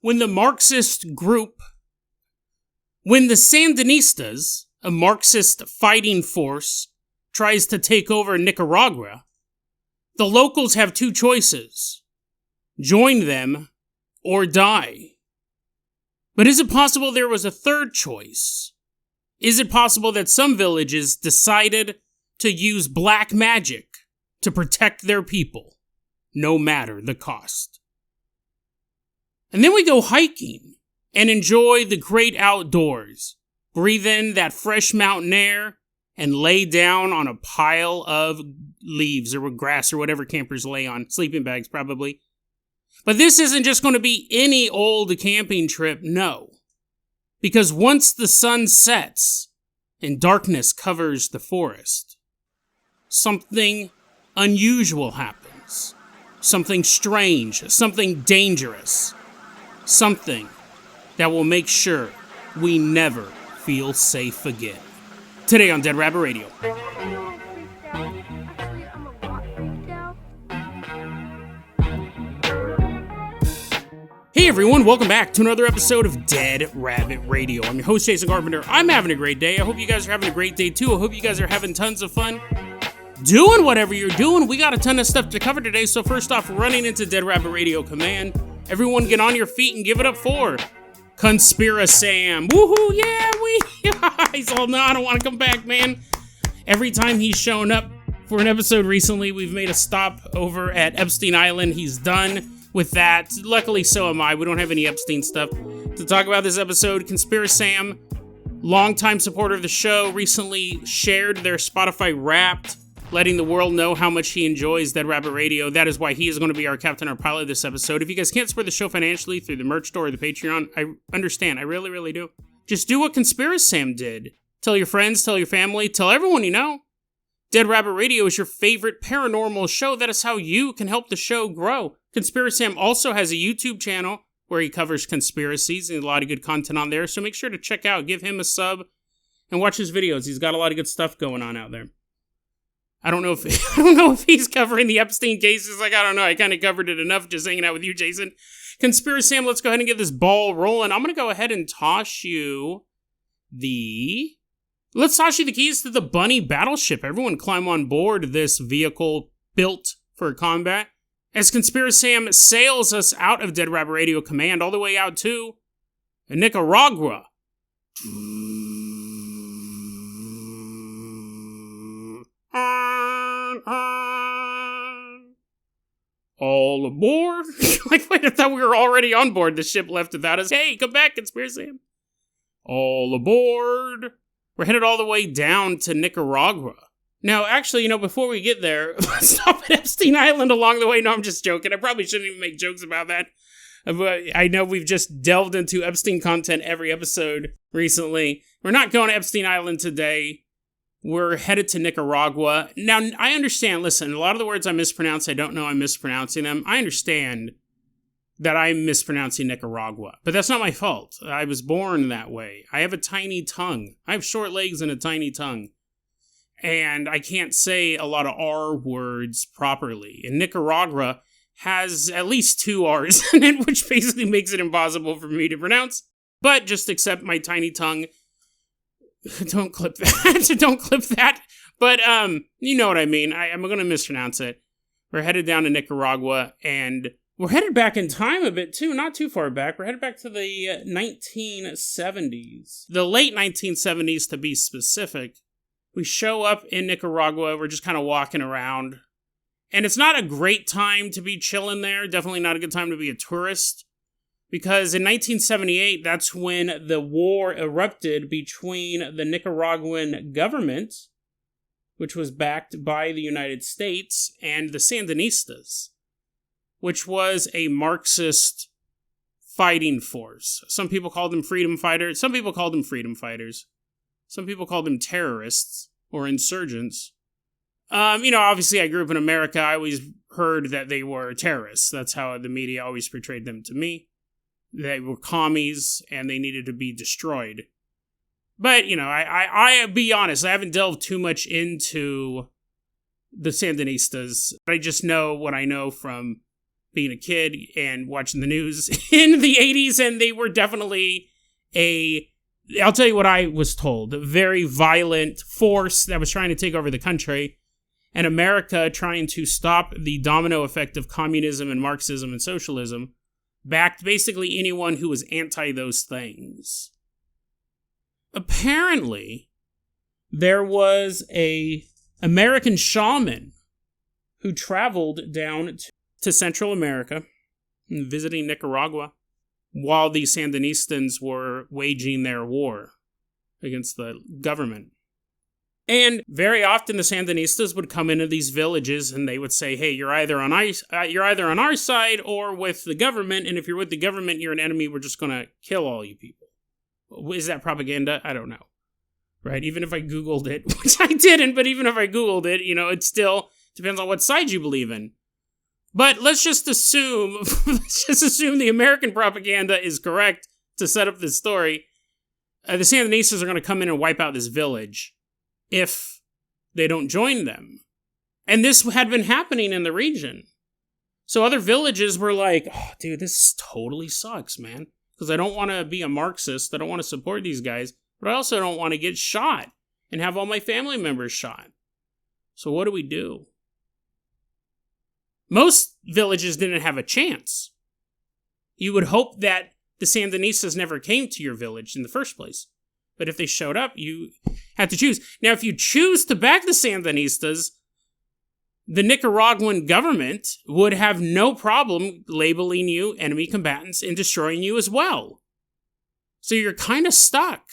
when the Sandinistas, a Marxist fighting force, tries to take over Nicaragua, the locals have two choices: join them or die. But is it possible there was a third choice? Is it possible that some villages decided to use black magic to protect their people, no matter the cost? And then we go hiking and enjoy the great outdoors, breathe in that fresh mountain air, and lay down on a pile of leaves or grass or whatever campers lay on, sleeping bags probably. But this isn't just going to be any old camping trip, no. Because once the sun sets and darkness covers the forest, something unusual happens. Something strange, something dangerous, something that will make sure we never feel safe again. Today on Dead Rabbit Radio. Hey everyone, welcome back to another episode of Dead Rabbit Radio. I'm your host, Jason Carpenter. I'm having a great day. I hope you guys are having a great day too. I hope you guys are having tons of fun doing whatever you're doing. We got a ton of stuff to cover today, so first off, running into Dead Rabbit Radio Command. Everyone get on your feet and give it up for Conspirasam. Woohoo, yeah, he's all, no, I don't want to come back, man. Every time he's shown up for an episode recently, we've made a stop over at Epstein Island. He's done with that. Luckily, so am I. We don't have any Epstein stuff to talk about this episode. Conspirasam, longtime supporter of the show, recently shared their Spotify Wrapped, letting the world know how much he enjoys Dead Rabbit Radio. That is why he is going to be our captain or pilot this episode. If you guys can't support the show financially through the merch store or the Patreon, I understand. I really, really do. Just do what Conspirasam did. Tell your friends, tell your family, tell everyone you know. Dead Rabbit Radio is your favorite paranormal show. That is how you can help the show grow. Conspirasam also has a YouTube channel where he covers conspiracies and a lot of good content on there. So make sure to check out, give him a sub, and watch his videos. He's got a lot of good stuff going on out there. I don't know if he's covering the Epstein cases. I don't know. I kind of covered it enough just hanging out with you, Jason. Conspirasam, let's go ahead and get this ball rolling. I'm going to go ahead and toss you the keys to the Bunny battleship. Everyone climb on board this vehicle built for combat as Conspirasam sails us out of Dead Rabbit Radio Command all the way out to Nicaragua. All aboard? Wait, I thought we were already on board. The ship left without us. Hey, come back, Conspirasam. All aboard. We're headed all the way down to Nicaragua. Now, actually, before we get there, let's stop at Epstein Island along the way. No, I'm just joking. I probably shouldn't even make jokes about that. But I know we've just delved into Epstein content every episode recently. We're not going to Epstein Island today. We're headed to Nicaragua. Now, I understand, listen, a lot of the words I mispronounce, I don't know I'm mispronouncing them. I understand that I'm mispronouncing Nicaragua, but that's not my fault. I was born that way. I have a tiny tongue. I have short legs and a tiny tongue. And I can't say a lot of R words properly. And Nicaragua has at least 2 R's in it, which basically makes it impossible for me to pronounce. But just accept my tiny tongue. Don't clip that. Don't clip that. But, you know what I mean. I'm going to mispronounce it. We're headed down to Nicaragua, and we're headed back in time a bit, too. Not too far back. We're headed back to the 1970s. The late 1970s, to be specific. We show up in Nicaragua. We're just kind of walking around. And it's not a great time to be chilling there. Definitely not a good time to be a tourist. Because in 1978, that's when the war erupted between the Nicaraguan government, which was backed by the United States, and the Sandinistas, which was a Marxist fighting force. Some people called them freedom fighters. Some people called them freedom fighters. Some people called them terrorists or insurgents. Obviously I grew up in America. I always heard that they were terrorists. That's how the media always portrayed them to me. They were commies, and they needed to be destroyed. But, I be honest, I haven't delved too much into the Sandinistas. I just know what I know from being a kid and watching the news in the 80s, and they were definitely I'll tell you what I was told, a very violent force that was trying to take over the country, and America trying to stop the domino effect of communism and Marxism and socialism, backed basically anyone who was anti those things. Apparently, there was a American shaman who traveled down to Central America, visiting Nicaragua, while the Sandinistas were waging their war against the government. And very often the Sandinistas would come into these villages and they would say, hey, you're either on our side or with the government, and if you're with the government, you're an enemy, we're just going to kill all you people. Is that propaganda? I don't know. Right? Even if I Googled it, which I didn't, but even if I Googled it, it still depends on what side you believe in. But let's just assume the American propaganda is correct to set up this story. The Sandinistas are going to come in and wipe out this village if they don't join them. And this had been happening in the region. So other villages were like, oh, dude, this totally sucks, man. Because I don't want to be a Marxist. I don't want to support these guys. But I also don't want to get shot and have all my family members shot. So what do? Most villages didn't have a chance. You would hope that the Sandinistas never came to your village in the first place. But if they showed up, you had to choose. Now, if you choose to back the Sandinistas, the Nicaraguan government would have no problem labeling you enemy combatants and destroying you as well. So you're kind of stuck.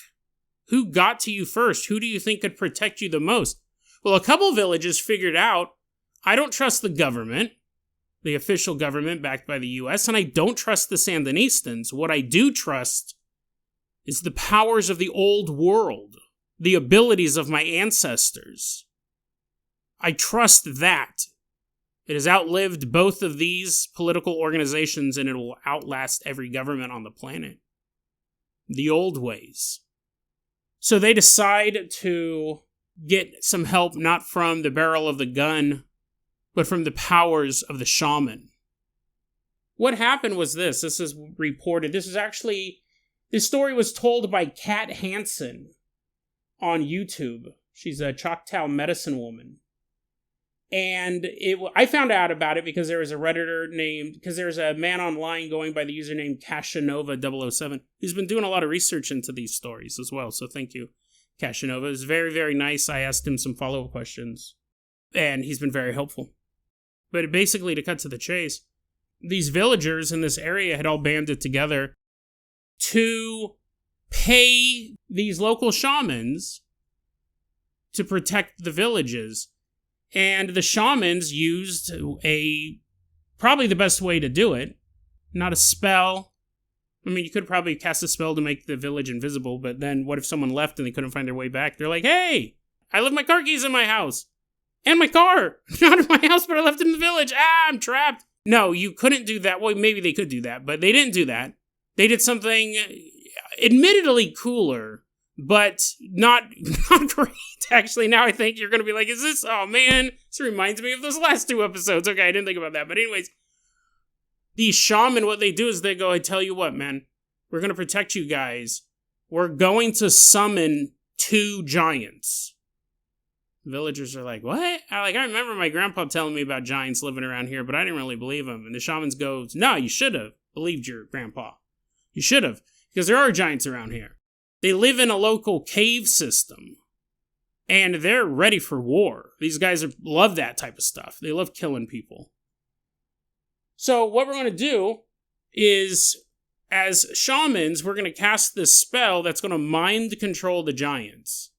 Who got to you first? Who do you think could protect you the most? Well, a couple villages figured out, I don't trust the government, the official government backed by the U.S., and I don't trust the Sandinistas. What I do trust is the powers of the old world, the abilities of my ancestors. I trust that. It has outlived both of these political organizations, and it will outlast every government on the planet. The old ways. So they decide to get some help not from the barrel of the gun, but from the powers of the shaman. What happened was this. This is reported. This story was told by Kat Hansen on YouTube. She's a Choctaw medicine woman. And I found out about it because there's a man online going by the username Cashanova007 who's been doing a lot of research into these stories as well. So thank you, Cashanova. It was very, very nice. I asked him some follow-up questions, and he's been very helpful. But basically, to cut to the chase, these villagers in this area had all banded together to pay these local shamans to protect the villages. And the shamans used probably the best way to do it. Not a spell. I mean, you could probably cast a spell to make the village invisible, but then what if someone left and they couldn't find their way back? They're like, hey, I left my car keys in my house. And my car. Not in my house, but I left it in the village. I'm trapped. No, you couldn't do that. Well, maybe they could do that, but they didn't do that. They did something admittedly cooler, but not great. Actually, now I think you're going to be like, oh man, this reminds me of those last two episodes. Okay, I didn't think about that. But anyways, these shaman, what they do is they go, I tell you what, man, we're going to protect you guys. We're going to summon 2 giants. Villagers are like, what? I remember my grandpa telling me about giants living around here, but I didn't really believe him. And the shamans go, no, you should have believed your grandpa. You should have, because there are giants around here. They live in a local cave system, and they're ready for war. These guys love that type of stuff. They love killing people. So what we're going to do is, as shamans, we're going to cast this spell that's going to mind control the giants.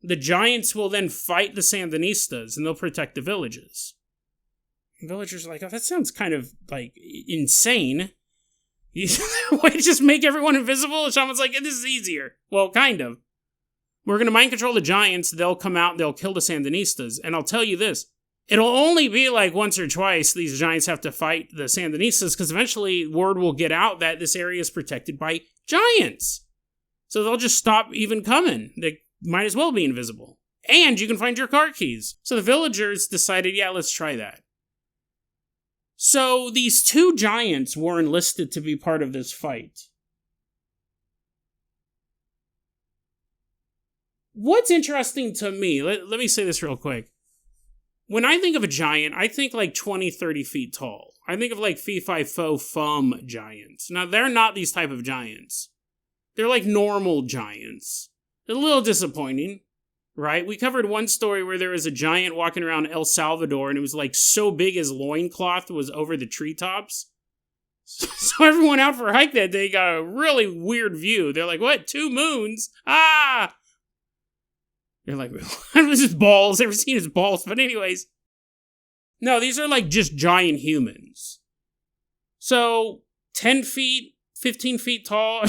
The giants will then fight the Sandinistas, and they'll protect the villages. The villagers are like, oh, that sounds kind of, insane. Why just make everyone invisible? The shaman's like, this is easier. Well, kind of. We're going to mind control the giants. They'll come out, they'll kill the Sandinistas. And I'll tell you this, it'll only be once or twice these giants have to fight the Sandinistas, because eventually word will get out that this area is protected by giants. So they'll just stop even coming. They might as well be invisible. And you can find your car keys. So the villagers decided, yeah, let's try that. So these two giants were enlisted to be part of this fight. What's interesting to me, let me say this real quick. When I think of a giant, I think like 20, 30 feet tall. I think of like fee-fi-fo-fum giants. Now, they're not these type of giants. They're like normal giants. They're a little disappointing, right? We covered one story where there was a giant walking around El Salvador, and it was like so big his loincloth was over the treetops. So everyone out for a hike that day got a really weird view. They're like, what? 2 moons? Ah! You're like, what was his balls? Ever seen his balls? But anyways, no, these are like just giant humans. So 10 feet, 15 feet tall.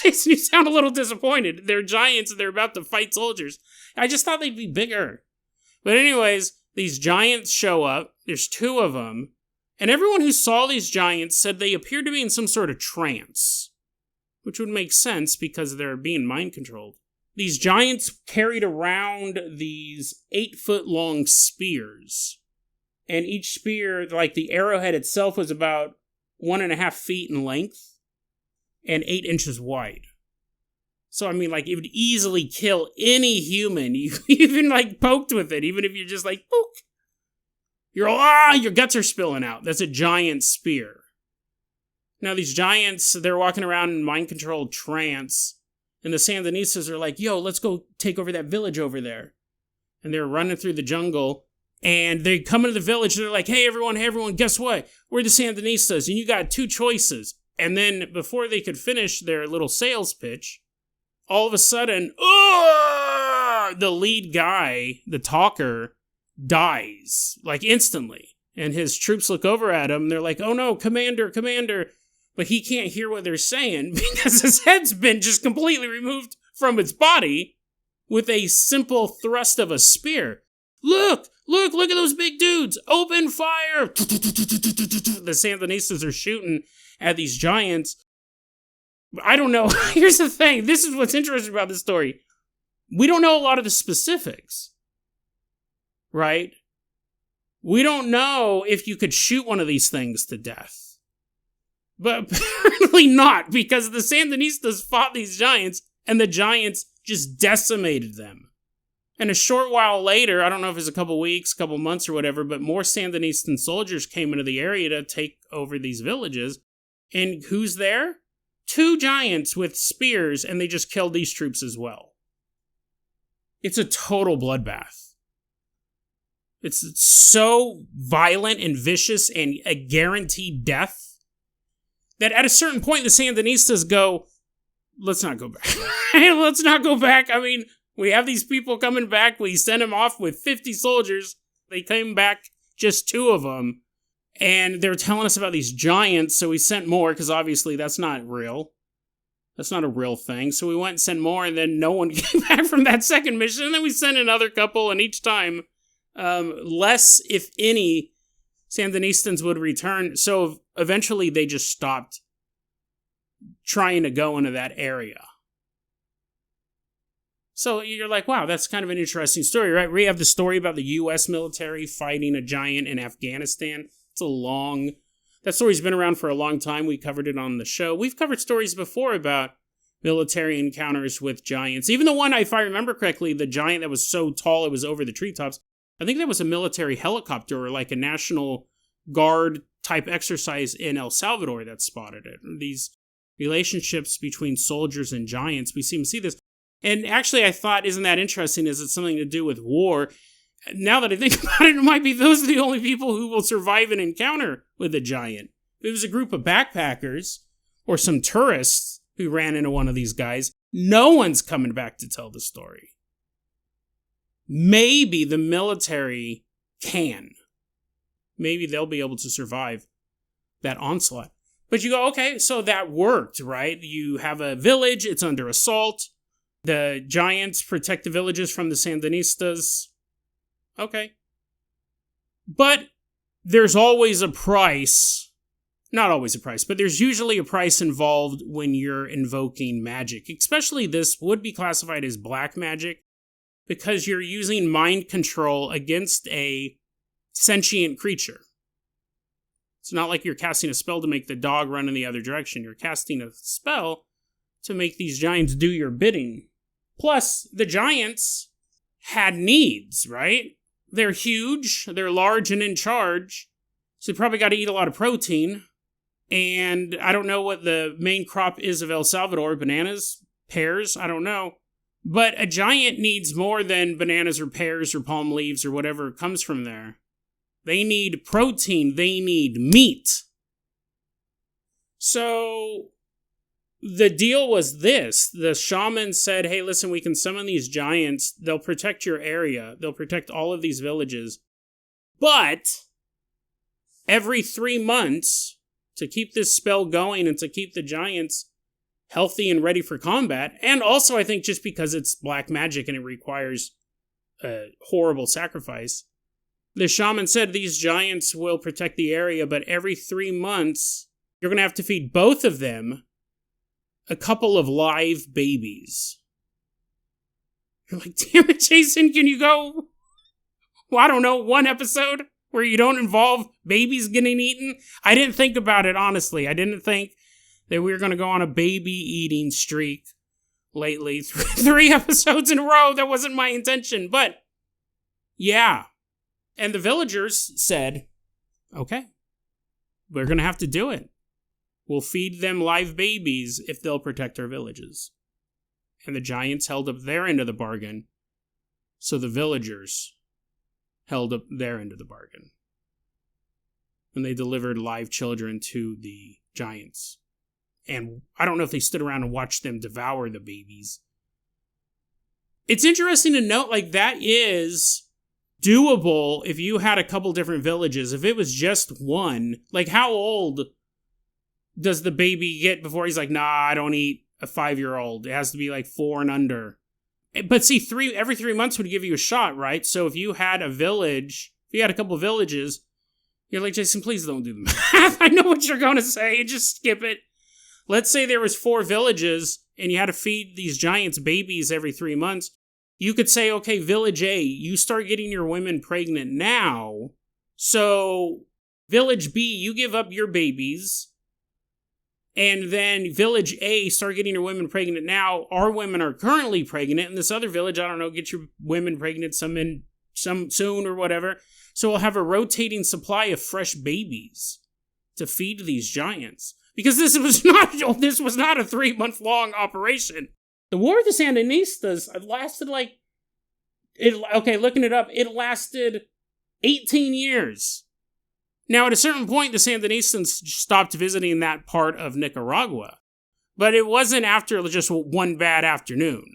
You sound a little disappointed. They're giants and they're about to fight soldiers. I just thought they'd be bigger. But anyways, these giants show up. There's 2 of them. And everyone who saw these giants said they appeared to be in some sort of trance. Which would make sense because they're being mind controlled. These giants carried around these 8-foot-long spears. And each spear, like the arrowhead itself, was about 1.5 feet in length and 8 inches wide. So, I mean, like, it would easily kill any human. You even, like, poked with it, even if you're just like, poke. You're all, your guts are spilling out. That's a giant spear. Now, these giants, they're walking around in mind-controlled trance. And the Sandinistas are like, yo, let's go take over that village over there. And they're running through the jungle. And they come into the village. And they're like, hey, everyone, guess what? We're the Sandinistas. And you got 2 choices. And then before they could finish their little sales pitch, all of a sudden, the lead guy, the talker, dies. Like instantly. And his troops look over at him. And they're like, oh no, commander. But he can't hear what they're saying because his head's been just completely removed from its body with a simple thrust of a spear. Look at those big dudes. Open fire. The Sandinistas are shooting at these giants. I don't know. Here's the thing. This is what's interesting about this story. We don't know a lot of the specifics. Right? We don't know if you could shoot one of these things to death. But apparently not, because the Sandinistas fought these giants, and the giants just decimated them. And a short while later, I don't know if it was a couple weeks, couple months or whatever, but more Sandinistan soldiers came into the area to take over these villages. And who's there? 2 giants with spears, and they just killed these troops as well. It's a total bloodbath. It's so violent and vicious and a guaranteed death that at a certain point, the Sandinistas go, let's not go back. Let's not go back. I mean, we have these people coming back. We sent them off with 50 soldiers. They came back, just 2 of them. And they're telling us about these giants, so we sent more, because obviously that's not real. That's not a real thing. So we went and sent more, and then no one came back from that second mission. And then we sent another couple, and each time, less, if any, Sandinistans would return. So eventually they just stopped trying to go into that area. So you're like, wow, that's kind of an interesting story, right? We have the story about the U.S. military fighting a giant in Afghanistan. That story's been around for a long time. We covered it on the show. We've covered stories before about military encounters with giants. Even the one, if I remember correctly, the giant that was so tall it was over the treetops, I think that was a military helicopter or like a National Guard type exercise in El Salvador that spotted it. These relationships between soldiers and giants, we seem to see this. And actually, I thought, isn't that interesting? Is it something to do with war? Now that I think about it, it might be those are the only people who will survive an encounter with a giant. If it was a group of backpackers or some tourists who ran into one of these guys, no one's coming back to tell the story. Maybe the military can. Maybe they'll be able to survive that onslaught. But you go, okay, so that worked, right? You have a village, it's under assault. The giants protect the villages from the Sandinistas. Okay. But there's always a price. Not always a price, but there's usually a price involved when you're invoking magic. Especially this would be classified as black magic because you're using mind control against a sentient creature. It's not like you're casting a spell to make the dog run in the other direction. You're casting a spell to make these giants do your bidding. Plus, the giants had needs, right? They're huge, they're large and in charge, so they probably got to eat a lot of protein. And I don't know what the main crop is of El Salvador. Bananas? Pears? I don't know. But a giant needs more than bananas or pears or palm leaves or whatever comes from there. They need protein. They need meat. So the deal was this. The shaman said, hey, listen, we can summon these giants. They'll protect your area. They'll protect all of these villages. But every 3 months, to keep this spell going and to keep the giants healthy and ready for combat, and also I think just because it's black magic and it requires a horrible sacrifice, the shaman said these giants will protect the area, but every 3 months, you're going to have to feed both of them a couple of live babies. You're like, damn it, Jason, can you go, well, I don't know, one episode where you don't involve babies getting eaten? I didn't think about it, honestly. I didn't think that we were going to go on a baby eating streak lately. 3 episodes in a row. That wasn't my intention, but yeah. And the villagers said, okay, we're going to have to do it. We'll feed them live babies if they'll protect our villages. And the giants held up their end of the bargain, so the villagers held up their end of the bargain. And they delivered live children to the giants. And I don't know if they stood around and watched them devour the babies. It's interesting to note, like, that is doable if you had a couple different villages. If it was just one, like, how old does the baby get before he's like, nah, I don't eat a 5-year-old. It has to be like 4 and under. But see, every 3 months would give you a shot, right? So if you had a village, if you had a couple villages, you're like, Jason, please don't do the math. I know what you're going to say. Just skip it. Let's say there was 4 villages and you had to feed these giants babies every 3 months. You could say, okay, village A, you start getting your women pregnant now. So village B, you give up your babies. And then village A, start getting your women pregnant now. Our women are currently pregnant. In this other village, I don't know, get your women pregnant some soon or whatever. So we'll have a rotating supply of fresh babies to feed these giants. Because this was not a 3-month-long operation. The War of the Sandinistas lasted looking it up, it lasted 18 years. Now, at a certain point, the Sandinistas stopped visiting that part of Nicaragua. But it wasn't after just one bad afternoon.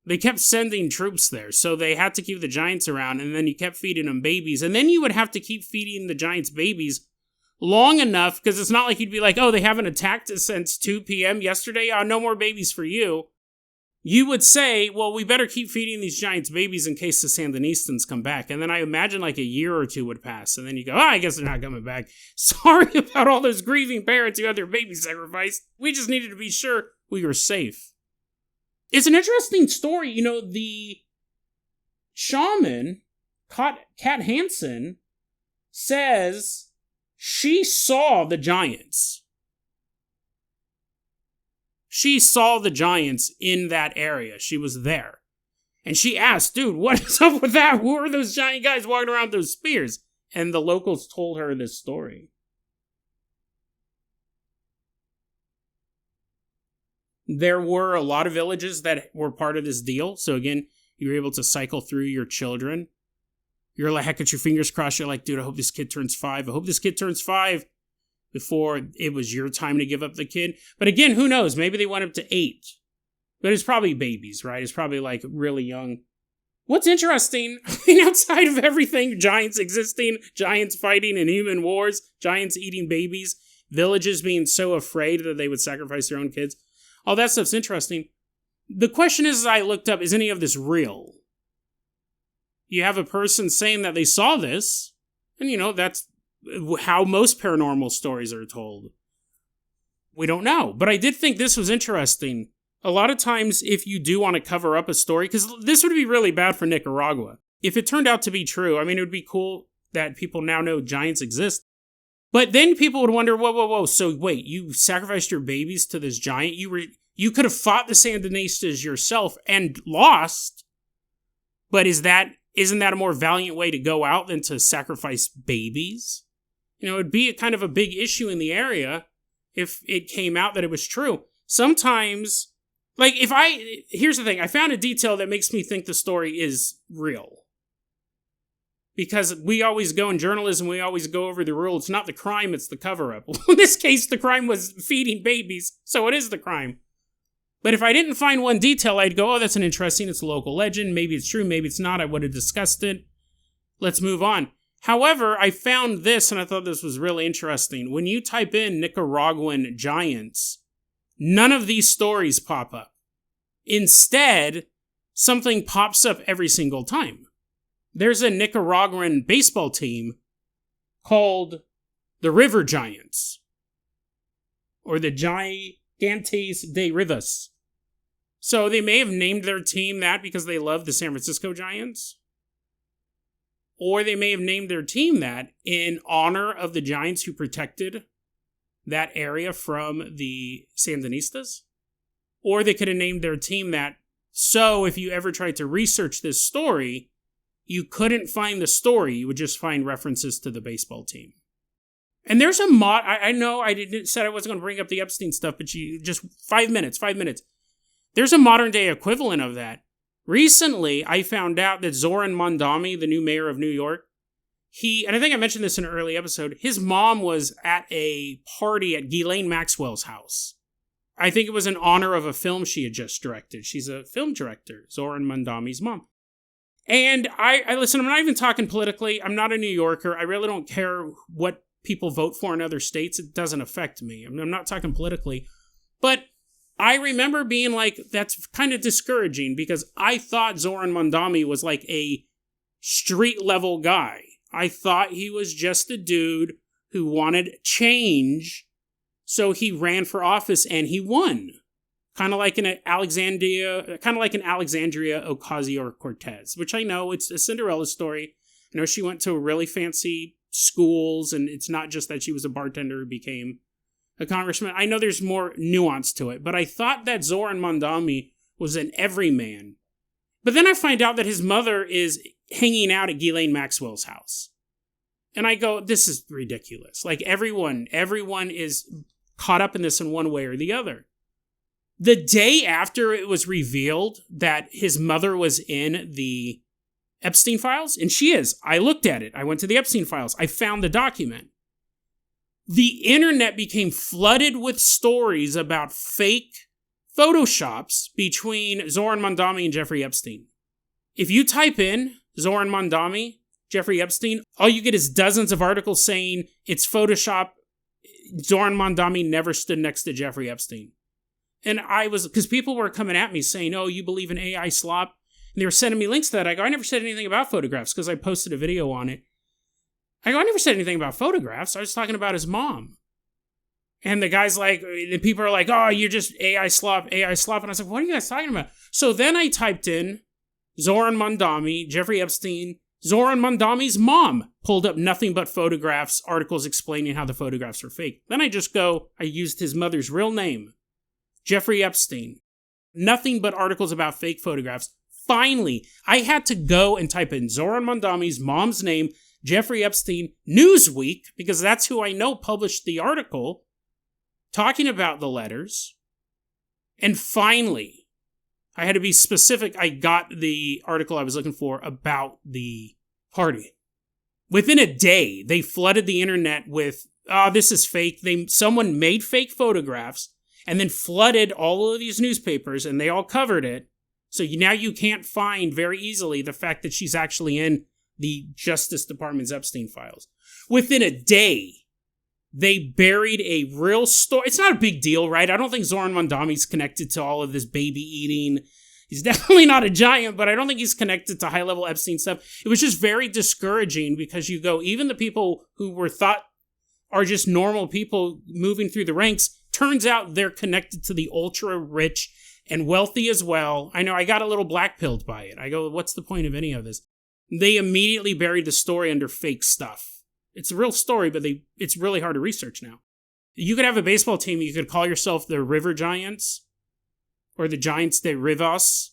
They kept sending troops there, so they had to keep the giants around, and then you kept feeding them babies. And then you would have to keep feeding the giants babies long enough, because it's not like you'd be like, oh, they haven't attacked us since 2 p.m. yesterday, no more babies for you. You would say, well, we better keep feeding these giants babies in case the Sandinistas come back. And then I imagine like a year or 2 would pass, and then you go, I guess they're not coming back. Sorry about all those grieving parents who had their babies sacrificed. We just needed to be sure we were safe. It's an interesting story. You know, the shaman, Kat Hansen, says she saw the giants. She saw the giants in that area. She was there. And she asked, dude, what is up with that? Who are those giant guys walking around with those spears? And the locals told her this story. There were a lot of villages that were part of this deal. So again, you were able to cycle through your children. You're like, heck, got your fingers crossed. You're like, dude, I hope this kid turns 5. I hope this kid turns 5 before it was your time to give up the kid. But again, who knows? Maybe they went up to 8. But it's probably babies, right? It's probably like really young. What's interesting, I mean, outside of everything, giants existing, giants fighting in human wars, giants eating babies, villages being so afraid that they would sacrifice their own kids, all that stuff's interesting. The question is, as I looked up, is any of this real? You have a person saying that they saw this, and you know, that's how most paranormal stories are told. We don't know, but I did think this was interesting. A lot of times, if you do want to cover up a story, because this would be really bad for Nicaragua. If it turned out to be true, I mean, it would be cool that people now know giants exist. But then people would wonder, whoa. So wait, you sacrificed your babies to this giant? You could have fought the Sandinistas yourself and lost. But isn't that a more valiant way to go out than to sacrifice babies? You know, it'd be kind of a big issue in the area if it came out that it was true. Sometimes, like, here's the thing, I found a detail that makes me think the story is real. Because we always go in journalism, we always go over the rule. It's not the crime, it's the cover-up. In this case, the crime was feeding babies, so it is the crime. But if I didn't find one detail, I'd go, oh, that's it's a local legend. Maybe it's true, maybe it's not. I would have discussed it. Let's move on. However, I found this, and I thought this was really interesting. When you type in Nicaraguan giants, none of these stories pop up. Instead, something pops up every single time. There's a Nicaraguan baseball team called the River Giants, or the Gigantes de Rivas. So they may have named their team that because they love the San Francisco Giants, or they may have named their team that in honor of the Giants who protected that area from the Sandinistas, or they could have named their team that so if you ever tried to research this story, you couldn't find the story, you would just find references to the baseball team. And there's a I know I said I wasn't going to bring up the Epstein stuff, but just 5 minutes. There's a modern day equivalent of that. Recently, I found out that Zoran Mondami, the new mayor of New York, and I think I mentioned this in an early episode, his mom was at a party at Ghislaine Maxwell's house. I think it was in honor of a film she had just directed. She's a film director, Zoran Mondami's mom. And I listen, I'm not even talking politically. I'm not a New Yorker. I really don't care what people vote for in other states. It doesn't affect me. I'm not talking politically. But I remember being like, that's kind of discouraging because I thought Zoran Mondami was like a street level guy. I thought he was just a dude who wanted change. So he ran for office and he won. Kind of like an Alexandria Ocasio-Cortez, which I know it's a Cinderella story. I know she went to really fancy schools, and it's not just that she was a bartender who became a congressman. I know there's more nuance to it, but I thought that Zoran Mondami was an everyman. But then I find out that his mother is hanging out at Ghislaine Maxwell's house. And I go, this is ridiculous. Like everyone is caught up in this in one way or the other. The day after it was revealed that his mother was in the Epstein files, and she is. I looked at it. I went to the Epstein files. I found the document. The internet became flooded with stories about fake photoshops between Zoran Mondami and Jeffrey Epstein. If you type in Zoran Mondami, Jeffrey Epstein, all you get is dozens of articles saying it's Photoshop. Zoran Mondami never stood next to Jeffrey Epstein. And because people were coming at me saying, oh, you believe in AI slop? And they were sending me links to that. I go, I never said anything about photographs because I posted a video on it. I go, I never said anything about photographs. I was talking about his mom. And the guy's like, the people are like, oh, you're just AI slop. And I was like, what are you guys talking about? So then I typed in Zoran Mondami, Jeffrey Epstein, Zoran Mondami's mom, pulled up nothing but photographs, articles explaining how the photographs were fake. Then I used his mother's real name. Jeffrey Epstein. Nothing but articles about fake photographs. Finally, I had to go and type in Zoran Mondami's mom's name, Jeffrey Epstein, Newsweek, because that's who I know published the article talking about the letters. And finally, I had to be specific. I got the article I was looking for about the party. Within a day, they flooded the internet with, this is fake. Someone made fake photographs and then flooded all of these newspapers, and they all covered it. So now you can't find very easily the fact that she's actually in the Justice Department's Epstein files. Within a day, they buried a real story. It's not a big deal, right? I don't think Zoran Mondami's connected to all of this baby eating. He's definitely not a giant, but I don't think he's connected to high-level Epstein stuff. It was just very discouraging because you go, even the people who were thought are just normal people moving through the ranks, turns out they're connected to the ultra-rich and wealthy as well. I know I got a little black-pilled by it. I go, what's the point of any of this? They immediately buried the story under fake stuff. It's a real story, but it's really hard to research now. You could have a baseball team. You could call yourself the River Giants or the Giants de Rivas.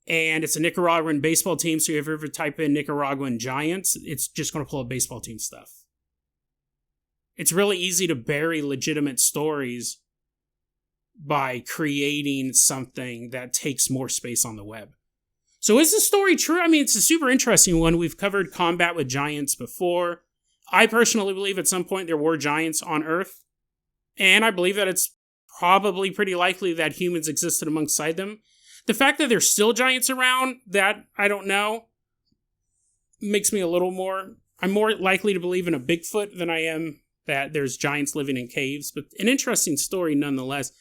And it's a Nicaraguan baseball team. So if you ever type in Nicaraguan Giants, it's just going to pull up baseball team stuff. It's really easy to bury legitimate stories by creating something that takes more space on the web. So is the story true? I mean, it's a super interesting one. We've covered combat with giants before. I personally believe at some point there were giants on Earth. And I believe that it's probably pretty likely that humans existed alongside them. The fact that there's still giants around, that I don't know, makes me a little more... I'm more likely to believe in a Bigfoot than I am that there's giants living in caves. But an interesting story nonetheless.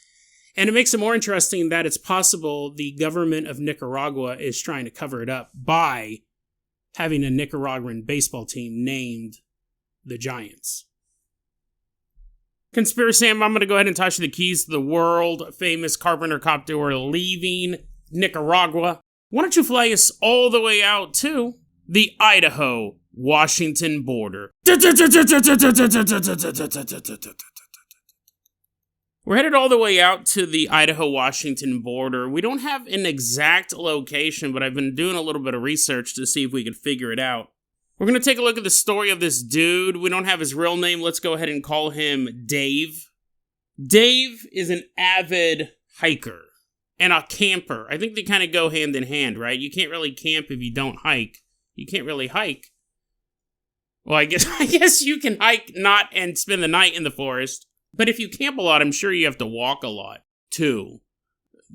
And it makes it more interesting that it's possible the government of Nicaragua is trying to cover it up by having a Nicaraguan baseball team named the Giants. Conspiracy, I'm going to go ahead and touch the keys to the world-famous Carpenter copter. We're leaving Nicaragua. Why don't you fly us all the way out to the Idaho-Washington border? We're headed all the way out to the Idaho-Washington border. We don't have an exact location, but I've been doing a little bit of research to see if we could figure it out. We're going to take a look at the story of this dude. We don't have his real name. Let's go ahead and call him Dave. Dave is an avid hiker and a camper. I think they kind of go hand in hand, right? You can't really camp if you don't hike. You can't really hike. Well, I guess you can hike not and spend the night in the forest. But if you camp a lot, I'm sure you have to walk a lot, too.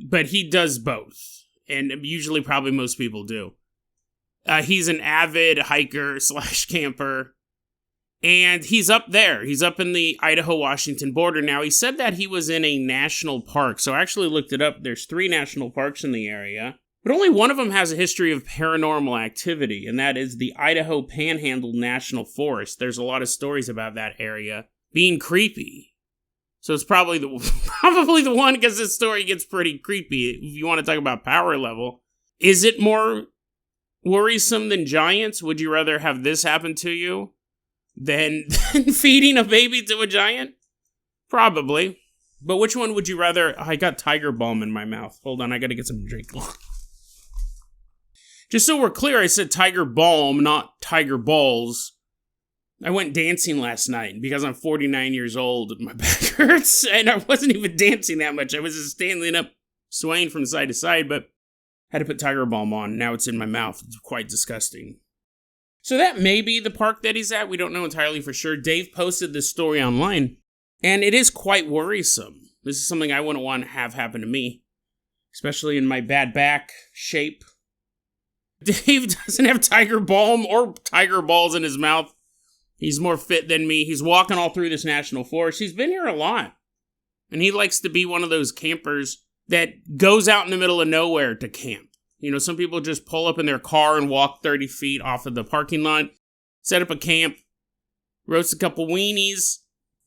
But he does both. And usually probably most people do. He's an avid hiker / camper. And he's up there. He's up in the Idaho-Washington border. Now, he said that he was in a national park. So I actually looked it up. There's 3 national parks in the area. But only one of them has a history of paranormal activity. And that is the Idaho Panhandle National Forest. There's a lot of stories about that area being creepy. So it's probably the one, because this story gets pretty creepy. If you want to talk about power level. Is it more worrisome than giants? Would you rather have this happen to you than feeding a baby to a giant? Probably. But which one would you rather? I got tiger balm in my mouth. Hold on, I gotta get some drink. Just so we're clear, I said tiger balm, not tiger balls. I went dancing last night. Because I'm 49 years old, my back hurts. And I wasn't even dancing that much. I was just standing up, swaying from side to side, but had to put tiger balm on. Now it's in my mouth. It's quite disgusting. So that may be the park that he's at. We don't know entirely for sure. Dave posted this story online, and it is quite worrisome. This is something I wouldn't want to have happen to me, especially in my bad back shape. Dave doesn't have tiger balm or tiger balls in his mouth. He's more fit than me. He's walking all through this national forest. He's been here a lot. And he likes to be one of those campers that goes out in the middle of nowhere to camp. You know, some people just pull up in their car and walk 30 feet off of the parking lot, set up a camp, roast a couple weenies,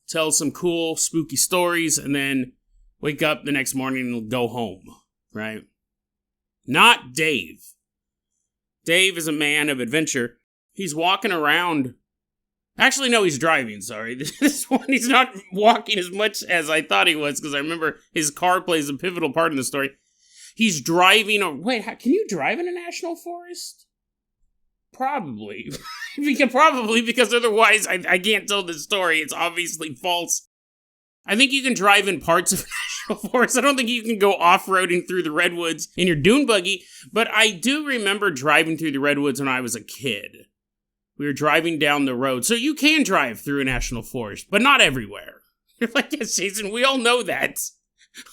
tell some cool, spooky stories, and then wake up the next morning and go home, right? Not Dave. Dave is a man of adventure. He's walking around. Actually, no, he's driving, sorry. This one, he's not walking as much as I thought he was, because I remember his car plays a pivotal part in the story. He's driving... Wait, can you drive in a national forest? Probably. Because otherwise I can't tell this story. It's obviously false. I think you can drive in parts of a national forest. I don't think you can go off-roading through the redwoods in your dune buggy, but I do remember driving through the redwoods when I was a kid. We were driving down the road. So you can drive through a national forest, but not everywhere. You're like, yes, Jason, we all know that.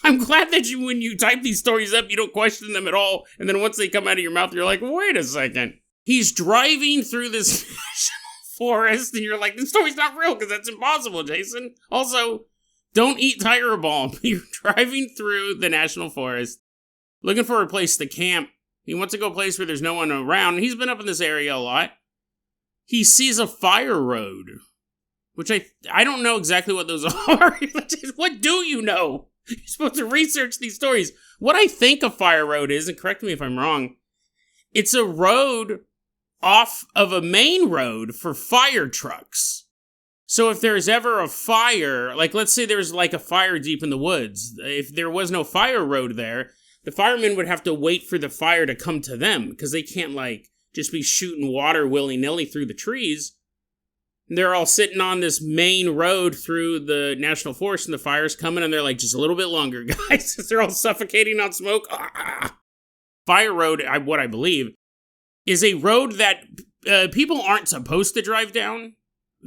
I'm glad that when you type these stories up, you don't question them at all. And then once they come out of your mouth, you're like, wait a second. He's driving through this national forest, and you're like, this story's not real, because that's impossible, Jason. Also, don't eat tiger balm. You're driving through the national forest, looking for a place to camp. He wants to go a place where there's no one around. He's been up in this area a lot. He sees a fire road, which I don't know exactly what those are. What do you know? You're supposed to research these stories. What I think a fire road is, and correct me if I'm wrong, it's a road off of a main road for fire trucks. So if there's ever a fire, like let's say there's like a fire deep in the woods, if there was no fire road there, the firemen would have to wait for the fire to come to them because they can't like just be shooting water willy-nilly through the trees. They're all sitting on this main road through the national forest and the fire's coming and they're like, just a little bit longer, guys. They're all suffocating on smoke. Fire road, what I believe, is a road that people aren't supposed to drive down.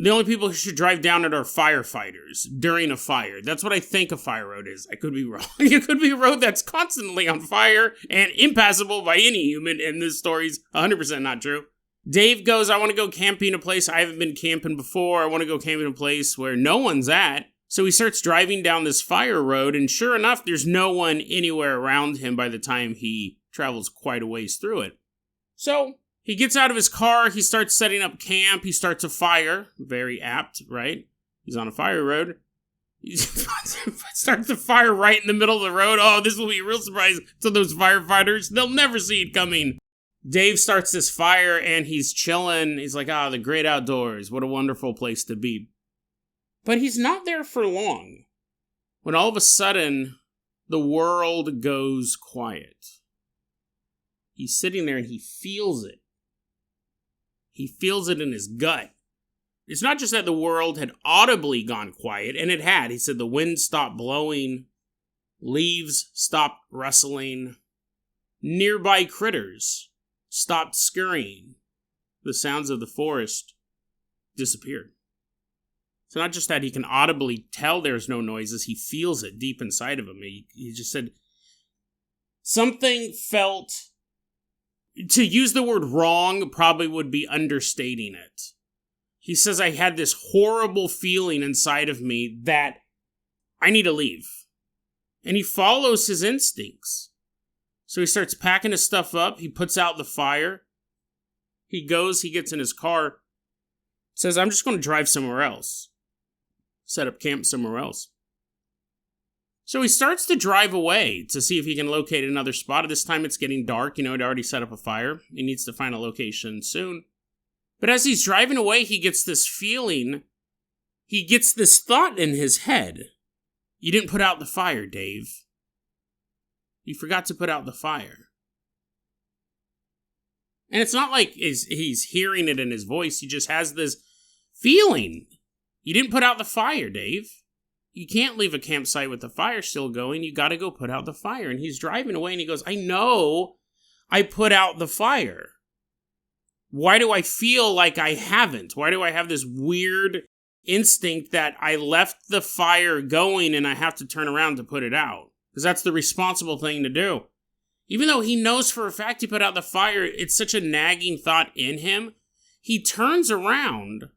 The only people who should drive down it are firefighters during a fire. That's what I think a fire road is. I could be wrong. It could be a road that's constantly on fire and impassable by any human, and this story's 100% not true. Dave goes, I want to go camping a place I haven't been camping before. I want to go camping a place where no one's at. So he starts driving down this fire road, and sure enough, there's no one anywhere around him by the time he travels quite a ways through it. So he gets out of his car, he starts setting up camp, he starts a fire. Very apt, right? He's on a fire road. He starts the fire right in the middle of the road. Oh, this will be a real surprise to those firefighters. They'll never see it coming. Dave starts this fire and he's chilling. He's like, the great outdoors. What a wonderful place to be. But he's not there for long. When all of a sudden, the world goes quiet. He's sitting there and he feels it. He feels it in his gut. It's not just that the world had audibly gone quiet, and it had. He said the wind stopped blowing, leaves stopped rustling, nearby critters stopped scurrying. The sounds of the forest disappeared. It's not just that he can audibly tell there's no noises, he feels it deep inside of him. He just said, something felt, to use the word wrong probably would be understating it. He says, I had this horrible feeling inside of me that I need to leave. And he follows his instincts. So he starts packing his stuff up. He puts out the fire. He goes, he gets in his car. Says, I'm just going to drive somewhere else. Set up camp somewhere else. So he starts to drive away to see if he can locate another spot. At this time it's getting dark. He'd already set up a fire. He needs to find a location soon. But as he's driving away, he gets this feeling. He gets this thought in his head. You didn't put out the fire, Dave. You forgot to put out the fire. And it's not like he's hearing it in his voice. He just has this feeling. You didn't put out the fire, Dave. You can't leave a campsite with the fire still going. You got to go put out the fire. And he's driving away and he goes, I know I put out the fire. Why do I feel like I haven't? Why do I have this weird instinct that I left the fire going and I have to turn around to put it out? Because that's the responsible thing to do. Even though he knows for a fact he put out the fire, it's such a nagging thought in him. He turns around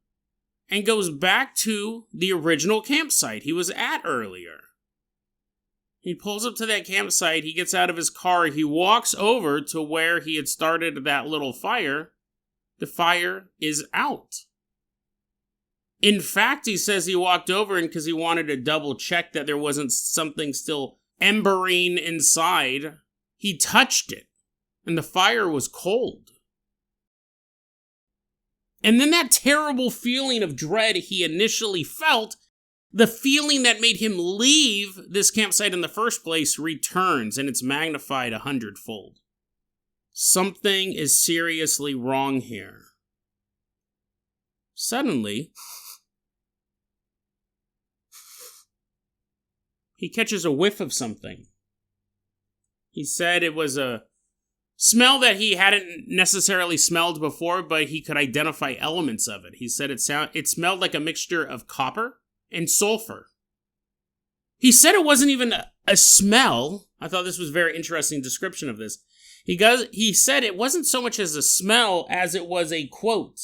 and goes back to the original campsite he was at earlier. He pulls up to that campsite, he gets out of his car, he walks over to where he had started that little fire. The fire is out. In fact, he says he walked over and because he wanted to double check that there wasn't something still embering inside, he touched it, and the fire was cold. And then that terrible feeling of dread he initially felt, the feeling that made him leave this campsite in the first place, returns, and it's magnified 100-fold. Something is seriously wrong here. Suddenly, he catches a whiff of something. He said it was a smell that he hadn't necessarily smelled before, but he could identify elements of it. He said it smelled like a mixture of copper and sulfur. He said it wasn't even a smell. I thought this was a very interesting description of this. He said it wasn't so much as a smell as it was a, quote,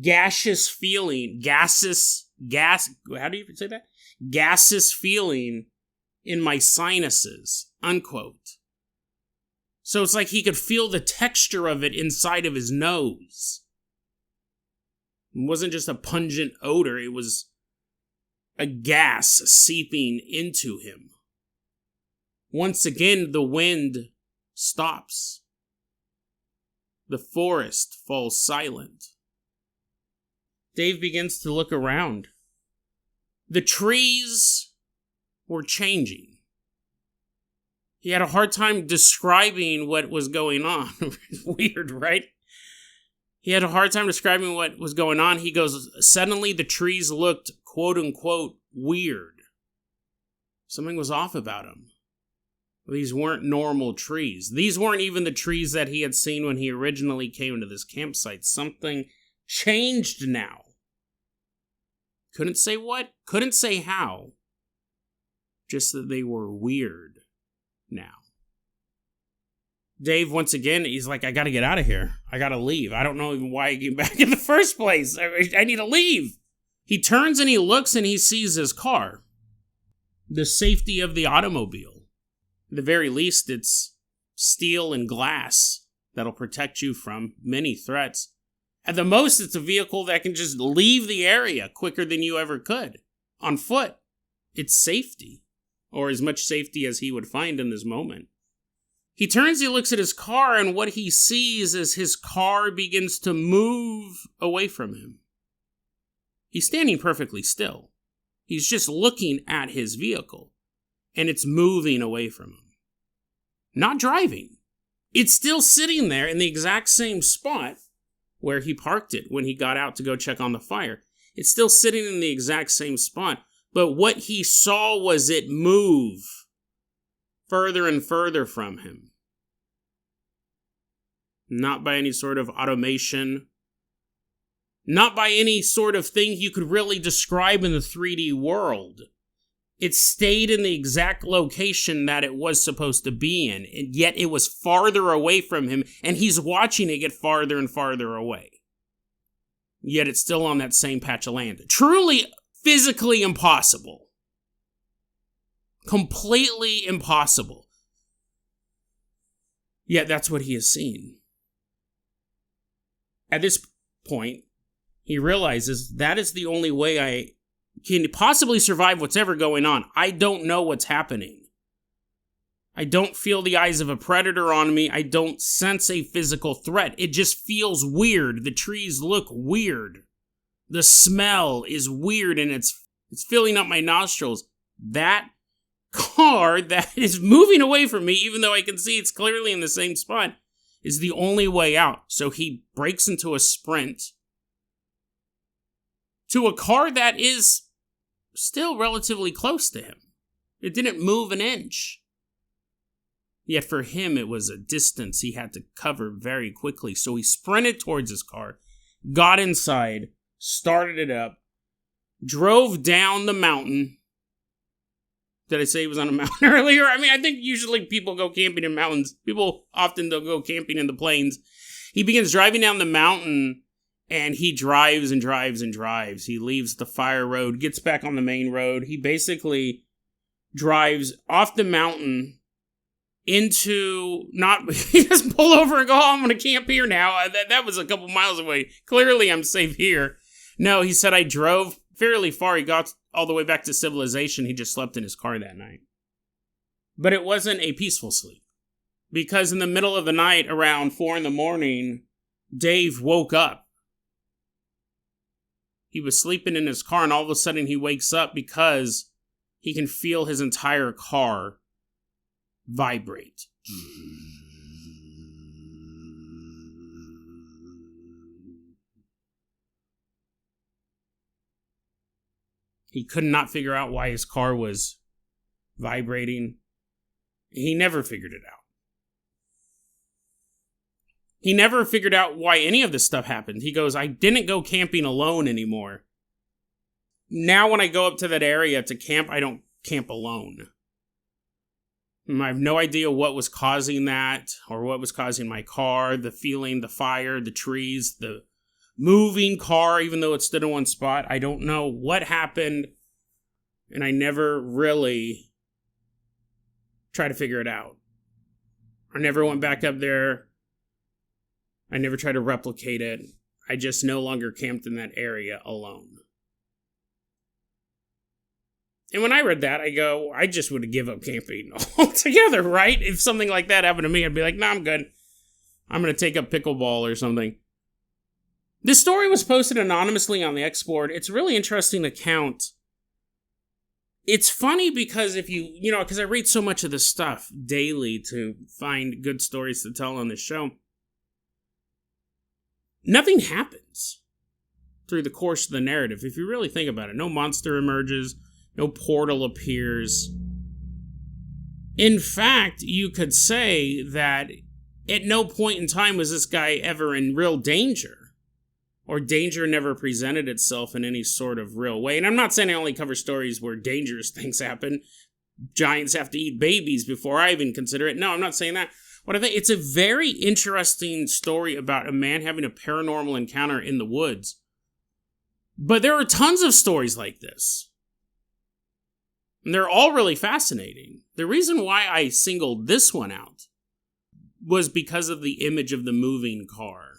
gaseous feeling, how do you say that? Gaseous feeling in my sinuses, unquote. So it's like he could feel the texture of it inside of his nose. It wasn't just a pungent odor, it was a gas seeping into him. Once again, the wind stops. The forest falls silent. Dave begins to look around. The trees were changing. He had a hard time describing what was going on. Weird, right? He had a hard time describing what was going on. He goes, suddenly the trees looked, quote unquote, weird. Something was off about them. These weren't normal trees. These weren't even the trees that he had seen when he originally came to this campsite. Something changed now. Couldn't say what, couldn't say how. Just that they were weird now. Dave, once again, he's like, I gotta get out of here. I gotta leave. I don't know even why I came back in the first place. I need to leave. He turns and he looks and he sees his car. The safety of the automobile. At the very least, it's steel and glass that'll protect you from many threats. At the most, it's a vehicle that can just leave the area quicker than you ever could. On foot. It's safety. Or as much safety as he would find in this moment. He turns, he looks at his car, and what he sees is his car begins to move away from him. He's standing perfectly still. He's just looking at his vehicle, and it's moving away from him. Not driving. It's still sitting there in the exact same spot where he parked it when he got out to go check on the fire. It's still sitting in the exact same spot, but what he saw was it move further and further from him. Not by any sort of automation. Not by any sort of thing you could really describe in the 3D world. It stayed in the exact location that it was supposed to be in, and yet it was farther away from him, and he's watching it get farther and farther away. Yet it's still on that same patch of land. Truly, physically impossible. Completely impossible. Yet that's what he has seen. At this point, he realizes that is the only way I can possibly survive what's ever going on. I don't know what's happening. I don't feel the eyes of a predator on me. I don't sense a physical threat. It just feels weird. The trees look weird. The smell is weird and it's filling up my nostrils. That car that is moving away from me, even though I can see it's clearly in the same spot, is the only way out. So he breaks into a sprint to a car that is still relatively close to him. It didn't move an inch. Yet for him, it was a distance he had to cover very quickly. So he sprinted towards his car, got inside, started it up, drove down the mountain. Did I say he was on a mountain earlier? I mean, I think usually people go camping in mountains. People often don't go camping in the plains. He begins driving down the mountain, and he drives and drives and drives. He leaves the fire road, gets back on the main road. He basically drives off the mountain into he just pull over and go, oh, I'm going to camp here now. That was a couple miles away. Clearly, I'm safe here. No, he said, I drove fairly far. He got all the way back to civilization. He just slept in his car that night. But it wasn't a peaceful sleep. Because in the middle of the night, around 4 a.m, Dave woke up. He was sleeping in his car, and all of a sudden he wakes up because he can feel his entire car vibrate. He could not figure out why his car was vibrating. He never figured it out. He never figured out why any of this stuff happened. He goes, I didn't go camping alone anymore. Now when I go up to that area to camp, I don't camp alone. I have no idea what was causing that, or what was causing my car, the feeling, the fire, the trees, the moving car, even though it stood in one spot. I don't know what happened, and I never really tried to figure it out. I never went back up there. I never tried to replicate it. I just no longer camped in that area alone. And when I read that, I go, I just would have given up camping altogether, right? If something like that happened to me, I'd be like, nah, I'm good. I'm going to take up pickleball or something. This story was posted anonymously on the X-Board. It's a really interesting account. It's funny because because I read so much of this stuff daily to find good stories to tell on this show. Nothing happens through the course of the narrative. If you really think about it, no monster emerges, no portal appears. In fact, you could say that at no point in time was this guy ever in real danger. Or danger never presented itself in any sort of real way. And I'm not saying I only cover stories where dangerous things happen. Giants have to eat babies before I even consider it. No, I'm not saying that. What I think, it's a very interesting story about a man having a paranormal encounter in the woods. But there are tons of stories like this. And they're all really fascinating. The reason why I singled this one out was because of the image of the moving car.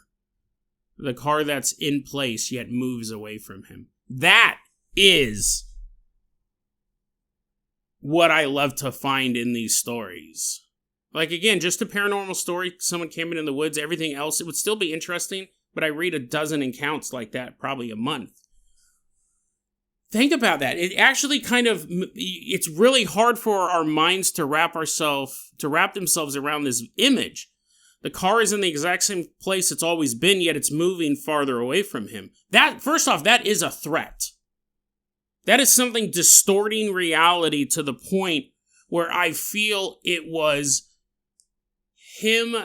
The car that's in place yet moves away from him. That is what I love to find in these stories. Like, again, just a paranormal story, someone came in the woods, everything else, it would still be interesting, but I read a dozen accounts like that probably a month. Think about that. It actually it's really hard for our minds to wrap themselves around this image. The car is in the exact same place it's always been, yet it's moving farther away from him. That, first off, that is a threat. That is something distorting reality to the point where I feel it was him.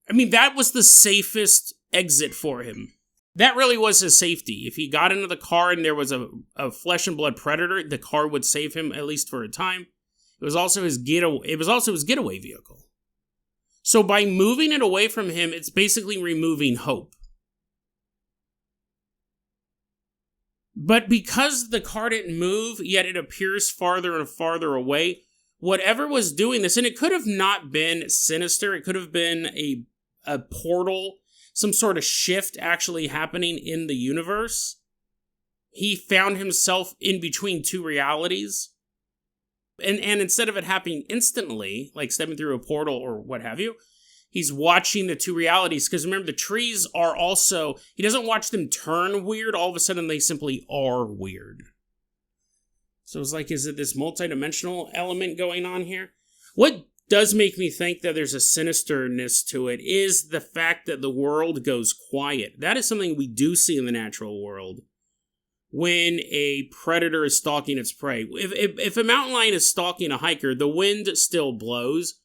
I mean, that was the safest exit for him. That really was his safety. If he got into the car and there was a flesh and blood predator, the car would save him, at least for a time. It was also his getaway vehicle. So by moving it away from him, it's basically removing hope. But because the car didn't move, yet it appears farther and farther away, whatever was doing this, and it could have not been sinister, it could have been a portal, some sort of shift actually happening in the universe. He found himself in between two realities. And instead of it happening instantly, like stepping through a portal or what have you, he's watching the two realities. Because remember, the trees are also, he doesn't watch them turn weird. All of a sudden, they simply are weird. So it's like, is it this multidimensional element going on here? What does make me think that there's a sinisterness to it is the fact that the world goes quiet. That is something we do see in the natural world. When a predator is stalking its prey. If a mountain lion is stalking a hiker, the wind still blows,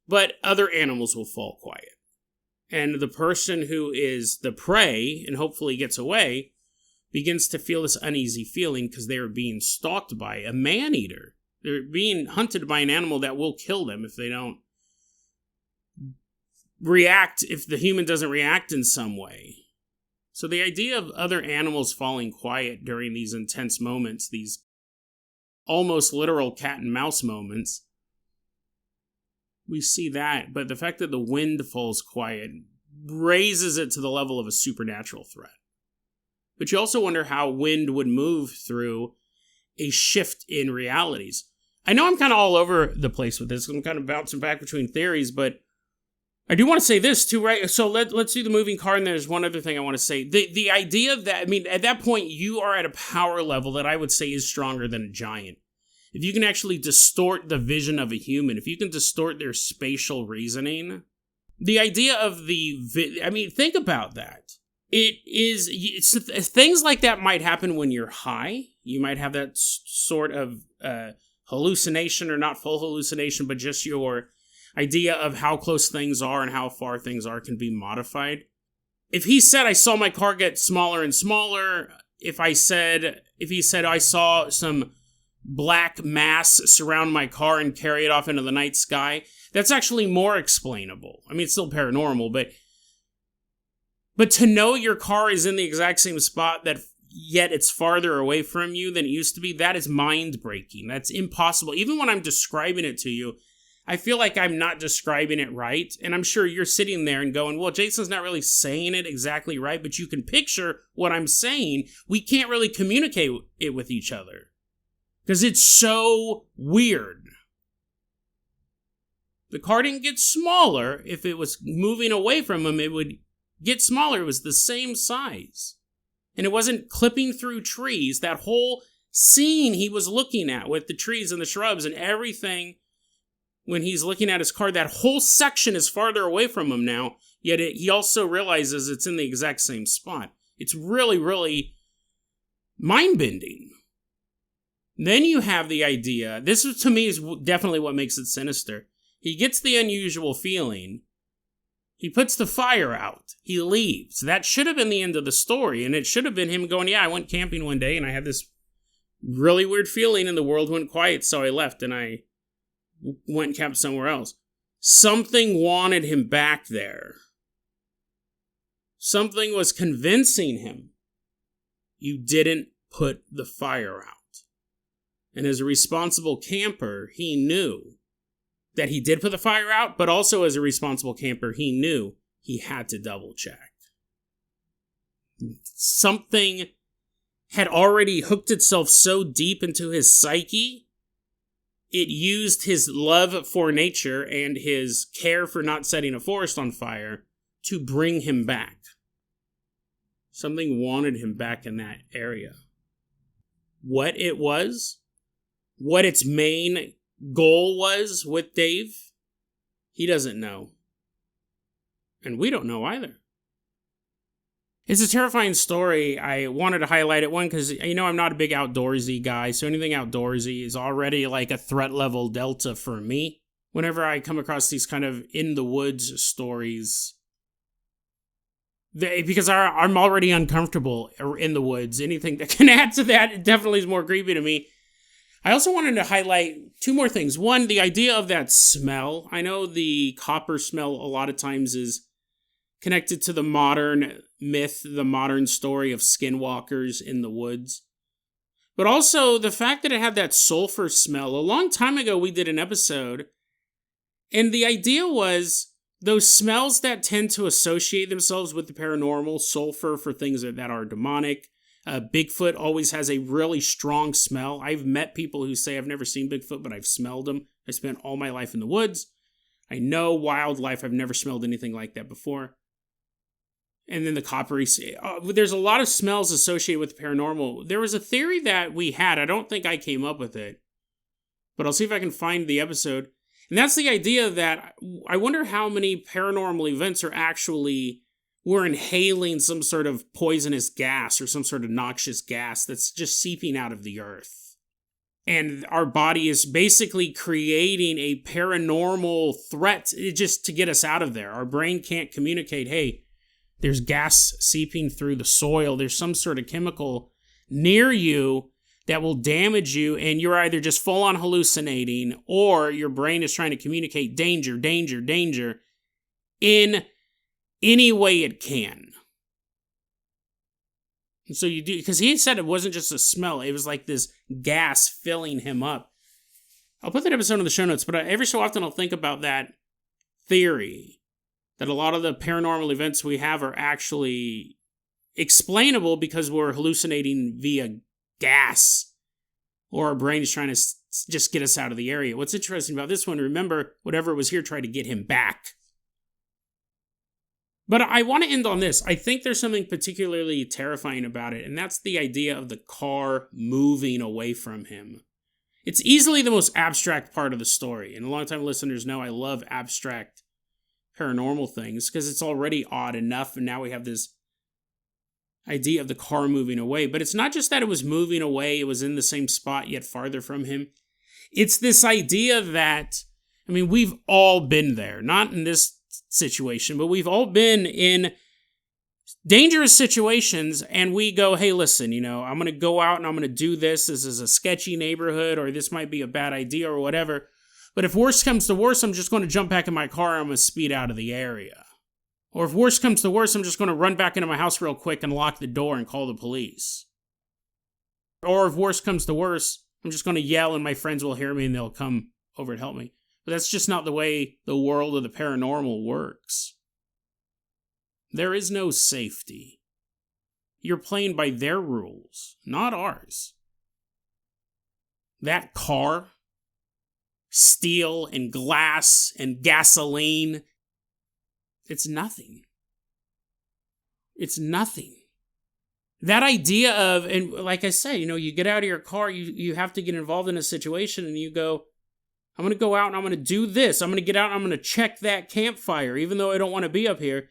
but other animals will fall quiet. And the person who is the prey, and hopefully gets away, begins to feel this uneasy feeling because they are being stalked by a man-eater. They're being hunted by an animal that will kill them if they don't react, if the human doesn't react in some way. So the idea of other animals falling quiet during these intense moments, these almost literal cat and mouse moments, we see that. But the fact that the wind falls quiet raises it to the level of a supernatural threat. But you also wonder how wind would move through a shift in realities. I know I'm kind of all over the place with this. I'm kind of bouncing back between theories, but I do want to say this too, right? So let's do the moving car, and there's one other thing I want to say. The idea that, I mean, at that point, you are at a power level that I would say is stronger than a giant. If you can actually distort the vision of a human, if you can distort their spatial reasoning, the idea of think about that. Things like that might happen when you're high. You might have that sort of hallucination, or not full hallucination, but just your idea of how close things are and how far things are can be modified. If he said, I saw my car get smaller and smaller, if he said I saw some black mass surround my car and carry it off into the night sky, that's actually more explainable. I mean, it's still paranormal, but to know your car is in the exact same spot, that yet it's farther away from you than it used to be, that is mind-breaking. That's impossible. Even when I'm describing it to you, I feel like I'm not describing it right, and I'm sure you're sitting there and going, well, Jason's not really saying it exactly right, but you can picture what I'm saying. We can't really communicate it with each other, because it's so weird. The car didn't get smaller. If it was moving away from him, it would get smaller. It was the same size. And it wasn't clipping through trees. That whole scene he was looking at with the trees and the shrubs and everything, when he's looking at his car, that whole section is farther away from him now, yet he also realizes it's in the exact same spot. It's really, really mind-bending. Then you have the idea, this to me is definitely what makes it sinister. He gets the unusual feeling. He puts the fire out. He leaves. That should have been the end of the story, and it should have been him going, yeah, I went camping one day, and I had this really weird feeling, and the world went quiet, so I left, and I went and camped somewhere else. Something wanted him back there. Something was convincing him. You didn't put the fire out. And as a responsible camper, he knew that he did put the fire out, but also as a responsible camper, he knew he had to double check. Something had already hooked itself so deep into his psyche, it used his love for nature and his care for not setting a forest on fire to bring him back. Something wanted him back in that area. What it was, what its main goal was with Dave, he doesn't know. And we don't know either. It's a terrifying story. I wanted to highlight it, one, because, I'm not a big outdoorsy guy, so anything outdoorsy is already like a threat level delta for me. Whenever I come across these kind of in-the-woods stories, because I'm already uncomfortable in the woods, anything that can add to that, it definitely is more creepy to me. I also wanted to highlight two more things. One, the idea of that smell. I know the copper smell a lot of times is connected to the modern myth, the modern story of skinwalkers in the woods. But also the fact that it had that sulfur smell. A long time ago, we did an episode, and the idea was those smells that tend to associate themselves with the paranormal, sulfur for things that are demonic. Bigfoot always has a really strong smell. I've met people who say, I've never seen Bigfoot, but I've smelled him. I spent all my life in the woods. I know wildlife. I've never smelled anything like that before. And then the coppery, there's a lot of smells associated with the paranormal. There was a theory that we had. I don't think I came up with it, but I'll see if I can find the episode. And that's the idea that I wonder how many paranormal events are actually we're inhaling some sort of poisonous gas or some sort of noxious gas that's just seeping out of the earth. And our body is basically creating a paranormal threat just to get us out of there. Our brain can't communicate, hey, there's gas seeping through the soil. There's some sort of chemical near you that will damage you, and you're either just full on hallucinating or your brain is trying to communicate danger, danger, danger in any way it can. And so you do, because he said it wasn't just a smell, it was like this gas filling him up. I'll put that episode in the show notes, but every so often I'll think about that theory, that a lot of the paranormal events we have are actually explainable because we're hallucinating via gas, or our brain is trying to just get us out of the area. What's interesting about this one, remember, whatever was here tried to get him back. But I want to end on this. I think there's something particularly terrifying about it, and that's the idea of the car moving away from him. It's easily the most abstract part of the story, and long-time listeners know I love abstract paranormal things because it's already odd enough, and now we have this idea of the car moving away. But it's not just that it was moving away, it was in the same spot yet farther from him. It's this idea that, we've all been there, not in this situation, but we've all been in dangerous situations, and we go, hey, listen, I'm going to go out and I'm going to do this. This is a sketchy neighborhood, or this might be a bad idea, or whatever. But if worse comes to worse, I'm just going to jump back in my car and I'm going to speed out of the area. Or if worse comes to worse, I'm just going to run back into my house real quick and lock the door and call the police. Or if worse comes to worse, I'm just going to yell and my friends will hear me and they'll come over and help me. But that's just not the way the world of the paranormal works. There is no safety. You're playing by their rules, not ours. That car, steel and glass and gasoline. It's nothing. It's nothing. That idea of, and like I said, you get out of your car, you have to get involved in a situation and you go, I'm going to go out and I'm going to do this. I'm going to get out and I'm going to check that campfire, even though I don't want to be up here.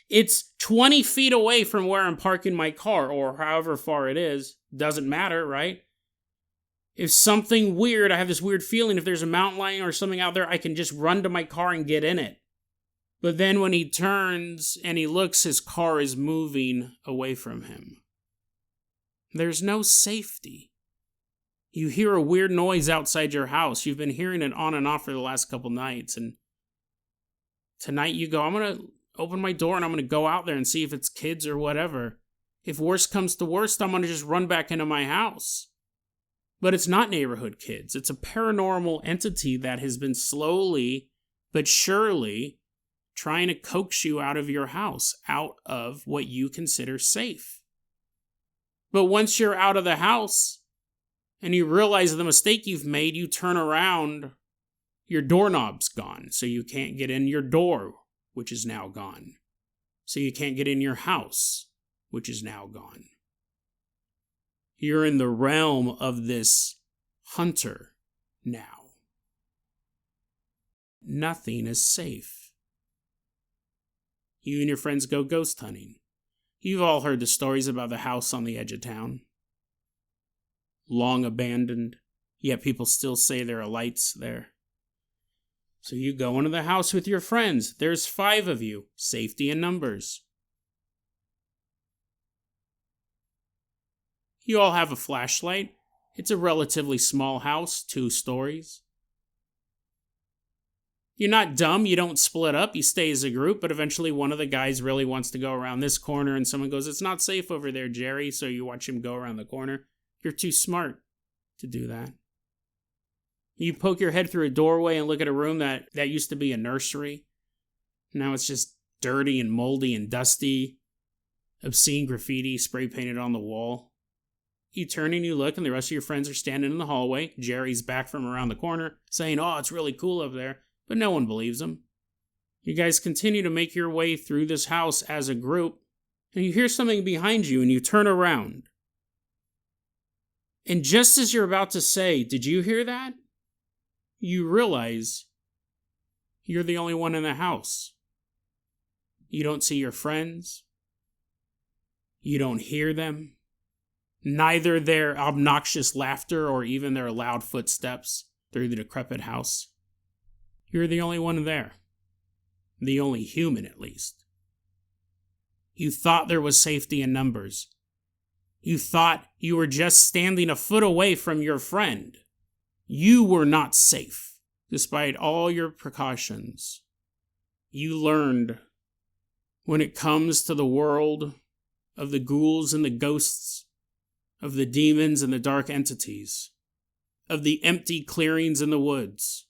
It's 20 feet away from where I'm parking my car, or however far it is. Doesn't matter, right? If something weird, I have this weird feeling, if there's a mountain lion or something out there, I can just run to my car and get in it. But then when he turns and he looks, his car is moving away from him. There's no safety. You hear a weird noise outside your house. You've been hearing it on and off for the last couple nights. And tonight you go, I'm going to open my door and I'm going to go out there and see if it's kids or whatever. If worst comes to worst, I'm going to just run back into my house. But it's not neighborhood kids. It's a paranormal entity that has been slowly but surely trying to coax you out of your house, out of what you consider safe. But once you're out of the house and you realize the mistake you've made, you turn around, your doorknob's gone, so you can't get in your door, which is now gone. So you can't get in your house, which is now gone. You're in the realm of this hunter now. Nothing is safe. You and your friends go ghost hunting. You've all heard the stories about the house on the edge of town. Long abandoned, yet people still say there are lights there. So you go into the house with your friends. There's 5 of you. Safety in numbers. You all have a flashlight. It's a relatively small house, 2 stories. You're not dumb. You don't split up. You stay as a group, but eventually one of the guys really wants to go around this corner and someone goes, it's not safe over there, Jerry. So you watch him go around the corner. You're too smart to do that. You poke your head through a doorway and look at a room that used to be a nursery. Now it's just dirty and moldy and dusty. Obscene graffiti spray painted on the wall. You turn and you look and the rest of your friends are standing in the hallway. Jerry's back from around the corner saying, oh, it's really cool up there. But no one believes him. You guys continue to make your way through this house as a group, and you hear something behind you, and you turn around. And just as you're about to say, did you hear that? You realize you're the only one in the house. You don't see your friends. You don't hear them. Neither their obnoxious laughter or even their loud footsteps through the decrepit house. You're the only one there. The only human, at least. You thought there was safety in numbers. You thought you were just standing a foot away from your friend. You were not safe, despite all your precautions. You learned, when it comes to the world of the ghouls and the ghosts, of the demons and the dark entities, of the empty clearings in the woods,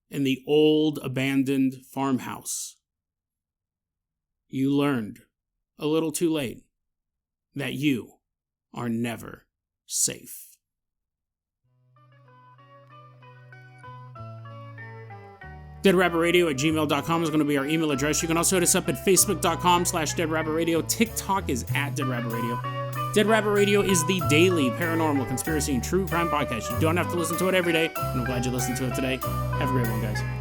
in the old abandoned farmhouse. You learned, a little too late, that you are never safe. DeadRabbitRadio@gmail.com is going to be our email address. You can also hit us up at Facebook.com/DeadRabbitRadio. TikTok is @DeadRabbitRadio. Dead Rabbit Radio is the daily paranormal, conspiracy, and true crime podcast. You don't have to listen to it every day, and I'm glad you listened to it today. Have a great one, guys.